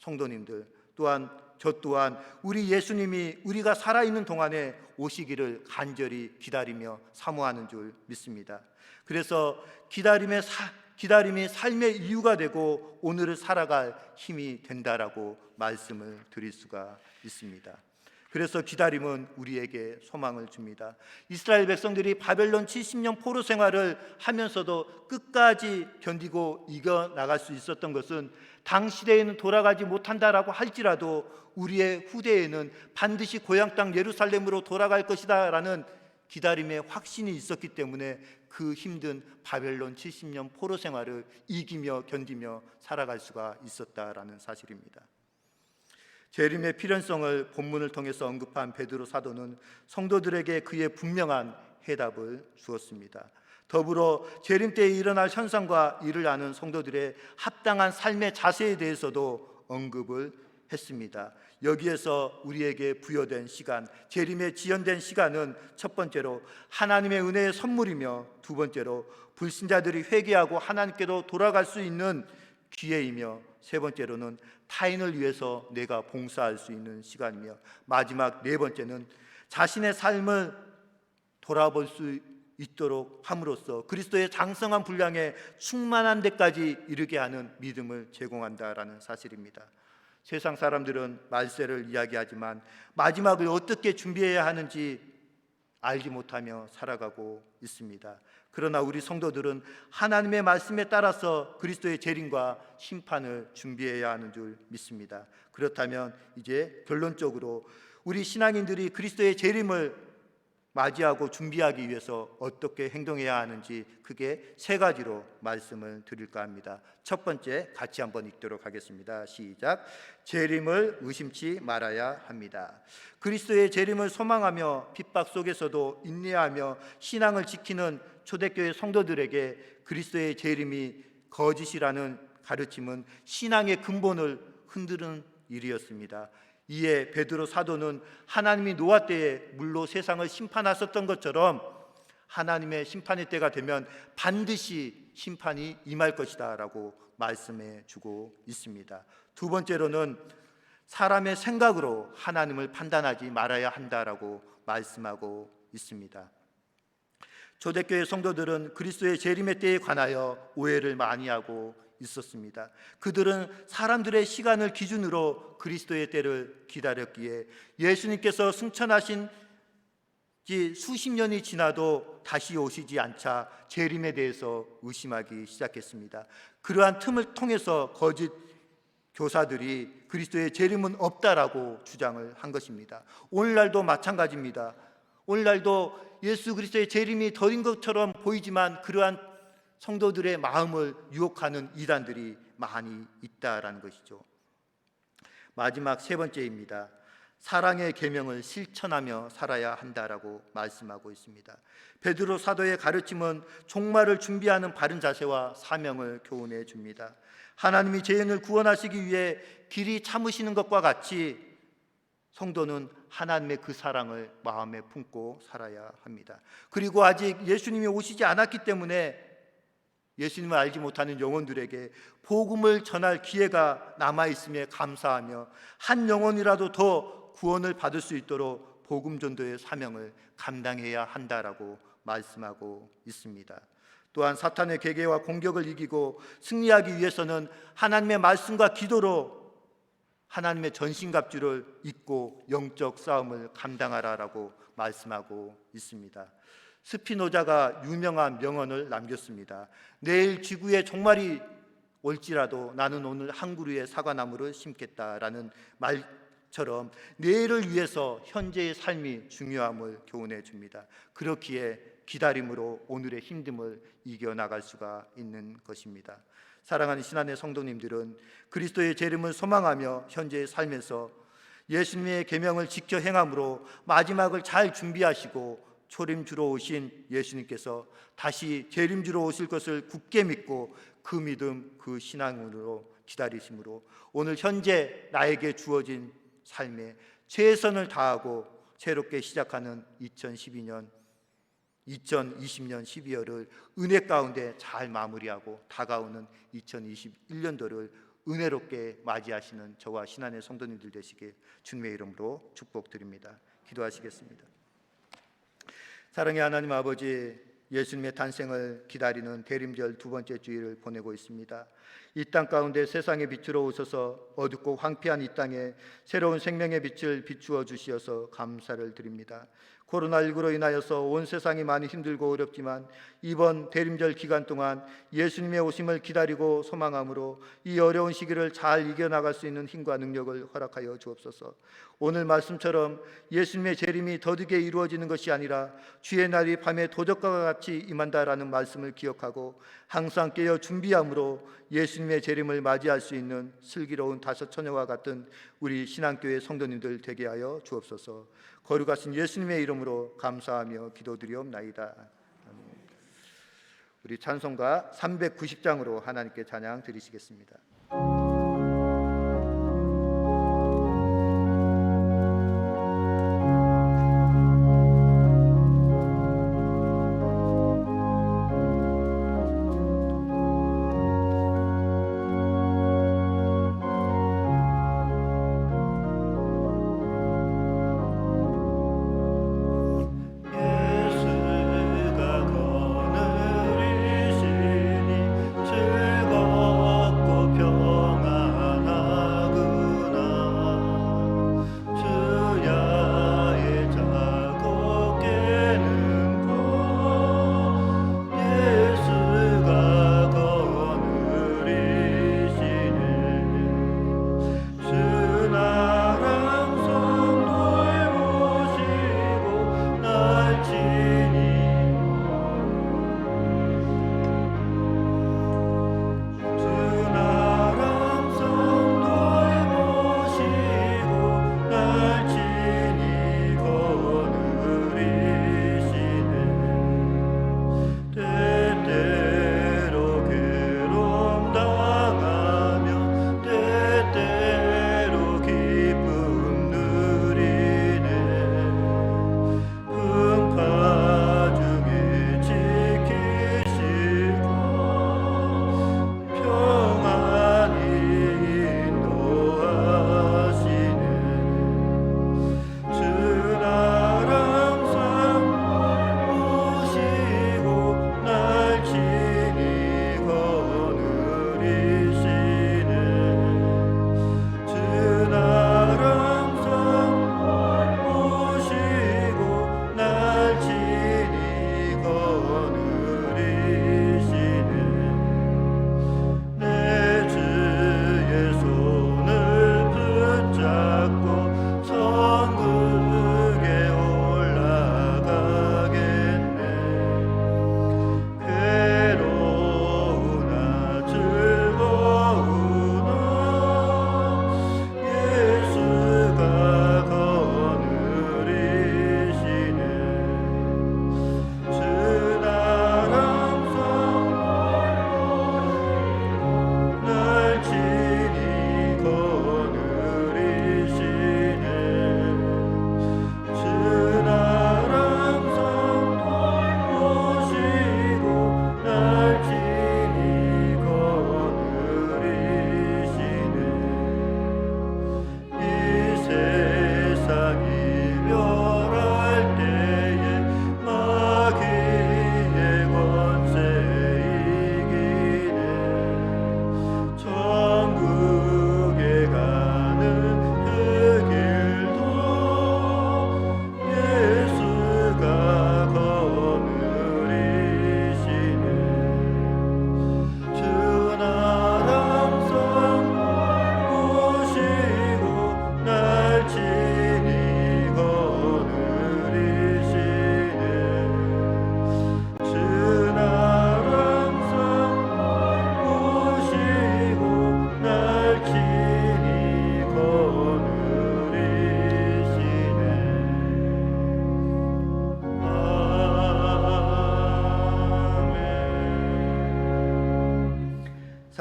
성도님들 또한 저 또한 우리 예수님이 우리가 살아있는 동안에 오시기를 간절히 기다리며 사모하는 줄 믿습니다. 그래서 기다림이 삶의 이유가 되고 오늘을 살아갈 힘이 된다라고 말씀을 드릴 수가 있습니다. 그래서 기다림은 우리에게 소망을 줍니다. 이스라엘 백성들이 바벨론 70년 포로 생활을 하면서도 끝까지 견디고 이겨나갈 수 있었던 것은 당시대에는 돌아가지 못한다라고 할지라도 우리의 후대에는 반드시 고향 땅 예루살렘으로 돌아갈 것이다 라는 기다림의 확신이 있었기 때문에 그 힘든 바벨론 70년 포로 생활을 이기며 견디며 살아갈 수가 있었다라는 사실입니다. 재림의 필연성을 본문을 통해서 언급한 베드로 사도는 성도들에게 그의 분명한 해답을 주었습니다. 더불어 재림 때에 일어날 현상과 이를 아는 성도들의 합당한 삶의 자세에 대해서도 언급을 했습니다. 여기에서 우리에게 부여된 시간, 재림에 지연된 시간은 첫 번째로 하나님의 은혜의 선물이며, 두 번째로 불신자들이 회개하고 하나님께로 돌아갈 수 있는 기회이며, 세 번째로는 타인을 위해서 내가 봉사할 수 있는 시간이며, 마지막 네 번째는 자신의 삶을 돌아볼 수 있도록 함으로써 그리스도의 장성한 분량에 충만한 데까지 이르게 하는 믿음을 제공한다라는 사실입니다. 세상 사람들은 말세를 이야기하지만 마지막을 어떻게 준비해야 하는지 알지 못하며 살아가고 있습니다. 그러나 우리 성도들은 하나님의 말씀에 따라서 그리스도의 재림과 심판을 준비해야 하는 줄 믿습니다. 그렇다면 이제 결론적으로 우리 신앙인들이 그리스도의 재림을 맞이하고 준비하기 위해서 어떻게 행동해야 하는지 크게 세 가지로 말씀을 드릴까 합니다. 첫 번째, 같이 한번 읽도록 하겠습니다. 시작. 재림을 의심치 말아야 합니다. 그리스도의 재림을 소망하며 핍박 속에서도 인내하며 신앙을 지키는 초대교회 성도들에게 그리스도의 재림이 거짓이라는 가르침은 신앙의 근본을 흔드는 일이었습니다. 이에 베드로 사도는 하나님이 노아 때에 물로 세상을 심판하셨던 것처럼 하나님의 심판의 때가 되면 반드시 심판이 임할 것이다 라고 말씀해 주고 있습니다. 두 번째로는 사람의 생각으로 하나님을 판단하지 말아야 한다라고 말씀하고 있습니다. 초대교회 성도들은 그리스도의 재림의 때에 관하여 오해를 많이 하고 있었습니다. 그들은 사람들의 시간을 기준으로 그리스도의 때를 기다렸기에 예수님께서 승천하신 지 수십 년이 지나도 다시 오시지 않자 재림에 대해서 의심하기 시작했습니다. 그러한 틈을 통해서 거짓 교사들이 그리스도의 재림은 없다라고 주장을 한 것입니다. 오늘날도 마찬가지입니다. 오늘날도 예수 그리스도의 재림이 더딘 것처럼 보이지만 그러한 성도들의 마음을 유혹하는 이단들이 많이 있다라는 것이죠. 마지막 세 번째입니다. 사랑의 계명을 실천하며 살아야 한다라고 말씀하고 있습니다. 베드로 사도의 가르침은 종말을 준비하는 바른 자세와 사명을 교훈해 줍니다. 하나님이 죄인을 구원하시기 위해 길이 참으시는 것과 같이 성도는 하나님의 그 사랑을 마음에 품고 살아야 합니다. 그리고 아직 예수님이 오시지 않았기 때문에 예수님을 알지 못하는 영혼들에게 복음을 전할 기회가 남아있음에 감사하며 한 영혼이라도 더 구원을 받을 수 있도록 복음 전도의 사명을 감당해야 한다라고 말씀하고 있습니다. 또한 사탄의 계계와 공격을 이기고 승리하기 위해서는 하나님의 말씀과 기도로 하나님의 전신갑주를 입고 영적 싸움을 감당하라라고 말씀하고 있습니다. 스피노자가 유명한 명언을 남겼습니다. 내일 지구에 종말이 올지라도 나는 오늘 한 그루의 사과나무를 심겠다라는 말처럼 내일을 위해서 현재의 삶이 중요함을 교훈해 줍니다. 그렇기에 기다림으로 오늘의 힘듦을 이겨나갈 수가 있는 것입니다. 사랑하는 신안의 성도님들은 그리스도의 재림을 소망하며 현재의 삶에서 예수님의 계명을 지켜 행함으로 마지막을 잘 준비하시고 초림주로 오신 예수님께서 다시 재림주로 오실 것을 굳게 믿고 그 믿음, 그 신앙으로 기다리심으로 오늘 현재 나에게 주어진 삶에 최선을 다하고 새롭게 시작하는 2020년 12월을 은혜 가운데 잘 마무리하고 다가오는 2021년도를 은혜롭게 맞이하시는 저와 신안의 성도님들 되시길 주님의 이름으로 축복드립니다. 기도하시겠습니다. 사랑의 하나님 아버지, 예수님의 탄생을 기다리는 대림절 두 번째 주일을 보내고 있습니다. 이 땅 가운데 세상의 빛으로 오셔서 어둡고 황폐한 이 땅에 새로운 생명의 빛을 비추어 주시어서 감사를 드립니다. 코로나19로 인하여서 온 세상이 많이 힘들고 어렵지만 이번 대림절 기간 동안 예수님의 오심을 기다리고 소망함으로 이 어려운 시기를 잘 이겨나갈 수 있는 힘과 능력을 허락하여 주옵소서. 오늘 말씀처럼 예수님의 재림이 더디게 이루어지는 것이 아니라 주의 날이 밤의 도적과 같이 임한다라는 말씀을 기억하고 항상 깨어 준비함으로 예수님의 재림을 맞이할 수 있는 슬기로운 다섯 처녀와 같은 우리 신앙교회 성도님들 되게 하여 주옵소서. 거룩하신 예수님의 이름으로 감사하며 기도드리옵나이다. 우리 찬송가 390장으로 하나님께 찬양 드리시겠습니다.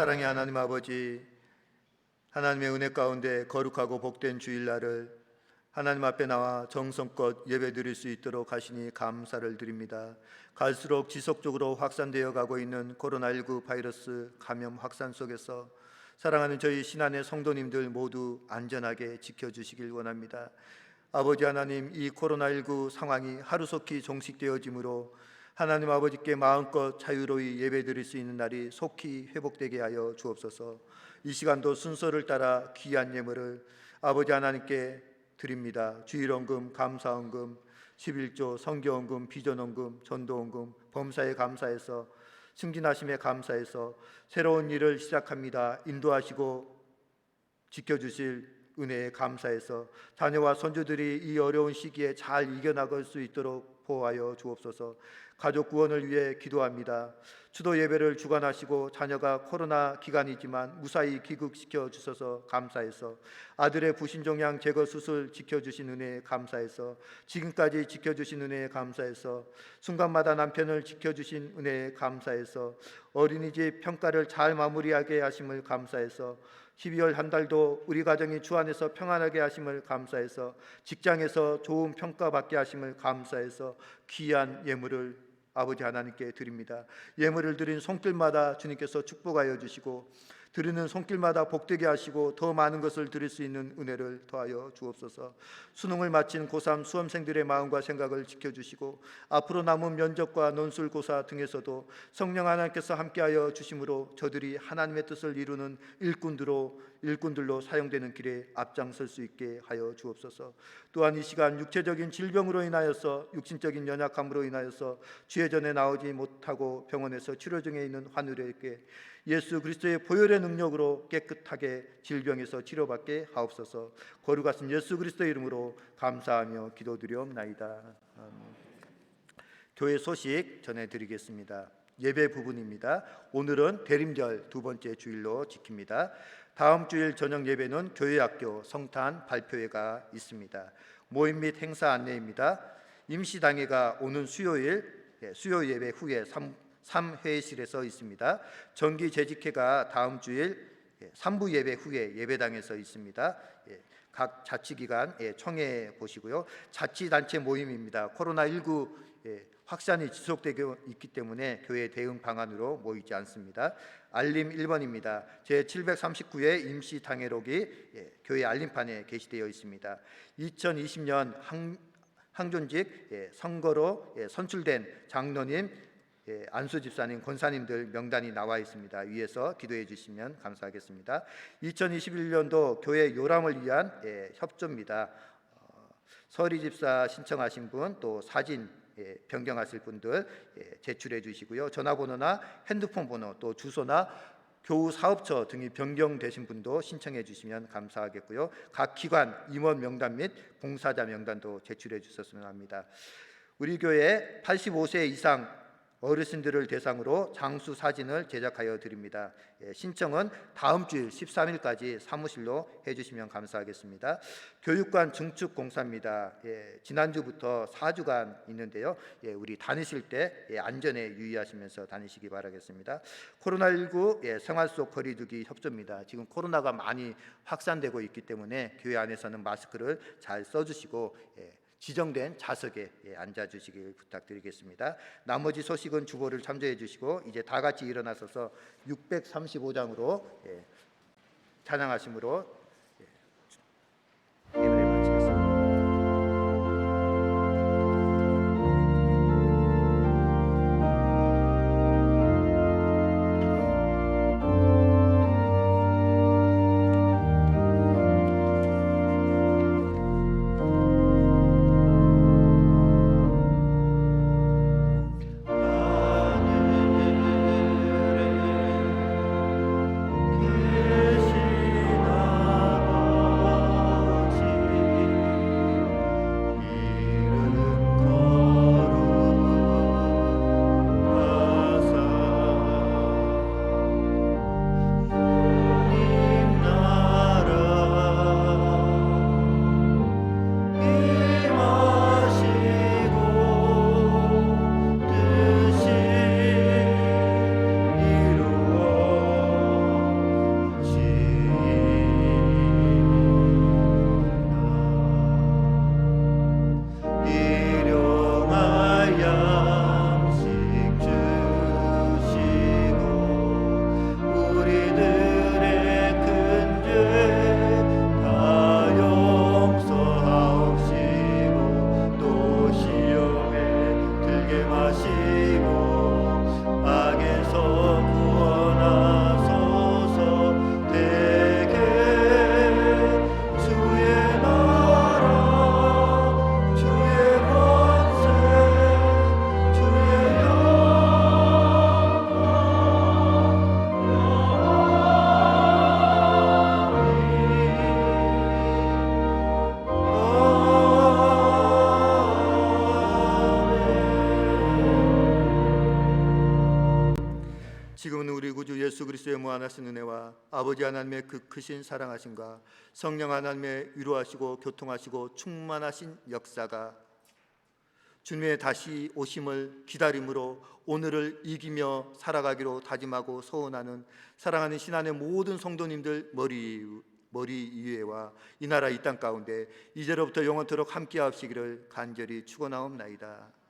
사랑의 하나님 아버지, 하나님의 은혜 가운데 거룩하고 복된 주일날을 하나님 앞에 나와 정성껏 예배드릴 수 있도록 하시니 감사를 드립니다. 갈수록 지속적으로 확산되어 가고 있는 코로나19 바이러스 감염 확산 속에서 사랑하는 저희 신안의 성도님들 모두 안전하게 지켜주시길 원합니다. 아버지 하나님, 이 코로나19 상황이 하루속히 종식되어지므로 하나님 아버지께 마음껏 자유로이 예배드릴 수 있는 날이 속히 회복되게 하여 주옵소서. 이 시간도 순서를 따라 귀한 예물을 아버지 하나님께 드립니다. 주일원금, 감사원금, 11조, 성교원금, 비전원금, 전도원금, 범사에 감사해서, 승진하심에 감사해서 새로운 일을 시작합니다. 인도하시고 지켜주실 은혜에 감사해서 자녀와 손주들이 이 어려운 시기에 잘 이겨나갈 수 있도록 보호하여 주옵소서. 가족 구원을 위해 기도합니다. 추도 예배를 주관하시고 자녀가 코로나 기간이지만 무사히 귀국시켜 주셔서 감사해서 아들의 부신종양 제거 수술 지켜주신 은혜에 감사해서 지금까지 지켜주신 은혜에 감사해서 순간마다 남편을 지켜주신 은혜에 감사해서 어린이집 평가를 잘 마무리하게 하심을 감사해서 12월 한 달도 우리 가정이 주 안에서 평안하게 하심을 감사해서 직장에서 좋은 평가받게 하심을 감사해서 귀한 예물을 아버지 하나님께 드립니다. 예물을 드린 손길마다 주님께서 축복하여 주시고 드리는 손길마다 복되게 하시고 더 많은 것을 드릴 수 있는 은혜를 더하여 주옵소서. 수능을 마친 고3 수험생들의 마음과 생각을 지켜주시고 앞으로 남은 면접과 논술고사 등에서도 성령 하나님께서 함께하여 주심으로 저들이 하나님의 뜻을 이루는 일꾼들로 사용되는 길에 앞장설 수 있게 하여 주옵소서. 또한 이 시간 육체적인 질병으로 인하여서 육신적인 연약함으로 인하여서 주의 전에 나오지 못하고 병원에서 치료 중에 있는 환우들에게 예수 그리스도의 보혈의 능력으로 깨끗하게 질병에서 치료받게 하옵소서. 거룩하신 예수 그리스도의 이름으로 감사하며 기도드리옵나이다. 아멘. 교회 소식 전해드리겠습니다. 예배 부분입니다. 오늘은 대림절 두 번째 주일로 지킵니다. 다음 주일 저녁 예배는 교회학교 성탄 발표회가 있습니다. 모임 및 행사 안내입니다. 임시당회가 오는 수요일 수요 예배 후에 3회실에서 있습니다. 정기 재직회가 다음 주일 3부 예배 후에 예배당에서 있습니다. 각 자치기관 청해 보시고요. 자치단체 모임입니다. 코로나19 확산이 지속되고 있기 때문에 교회 대응 방안으로 모이지 않습니다. 알림 1번입니다. 제739회 임시당회록이 교회 알림판에 게시되어 있습니다. 2020년 항존직 선거로 선출된 장로님, 안수 집사님, 권사님들 명단이 나와 있습니다. 위에서 기도해 주시면 감사하겠습니다. 2021년도 교회 요람을 위한 협조입니다. 서리 집사 신청하신 분, 또 사진 변경하실 분들 제출해 주시고요. 전화번호나 핸드폰 번호, 또 주소나 교우 사업처 등이 변경되신 분도 신청해 주시면 감사하겠고요. 각 기관 임원 명단 및 봉사자 명단도 제출해 주셨으면 합니다. 우리 교회 85세 이상 어르신들을 대상으로 장수 사진을 제작하여 드립니다. 신청은 다음 주일 13일까지 사무실로 해주시면 감사하겠습니다. 교육관 증축 공사입니다. 지난주부터 4주간 있는데요. 우리 다니실 때 안전에 유의하시면서 다니시기 바라겠습니다. 코로나19 생활 속 거리두기 협조입니다. 지금 코로나가 많이 확산되고 있기 때문에 교회 안에서는 마스크를 잘 써주시고 지정된 좌석에 앉아주시길 부탁드리겠습니다. 나머지 소식은 주보를 참조해 주시고 이제 다 같이 일어나서서 635장으로 찬양하심으로 예배를 마치겠습니다. 계시나 지금은 우리 구주 예수 그리스도의 무한하신 은혜와 아버지 하나님의 그 크신 사랑하심과 성령 하나님의 위로하시고 교통하시고 충만하신 역사가 주님의 다시 오심을 기다림으로 오늘을 이기며 살아가기로 다짐하고 소원하는 사랑하는 신안의 모든 성도님들 머리 위에와 이 나라 이 땅 가운데 이제로부터 영원토록 함께하시기를 간절히 축원하옵나이다.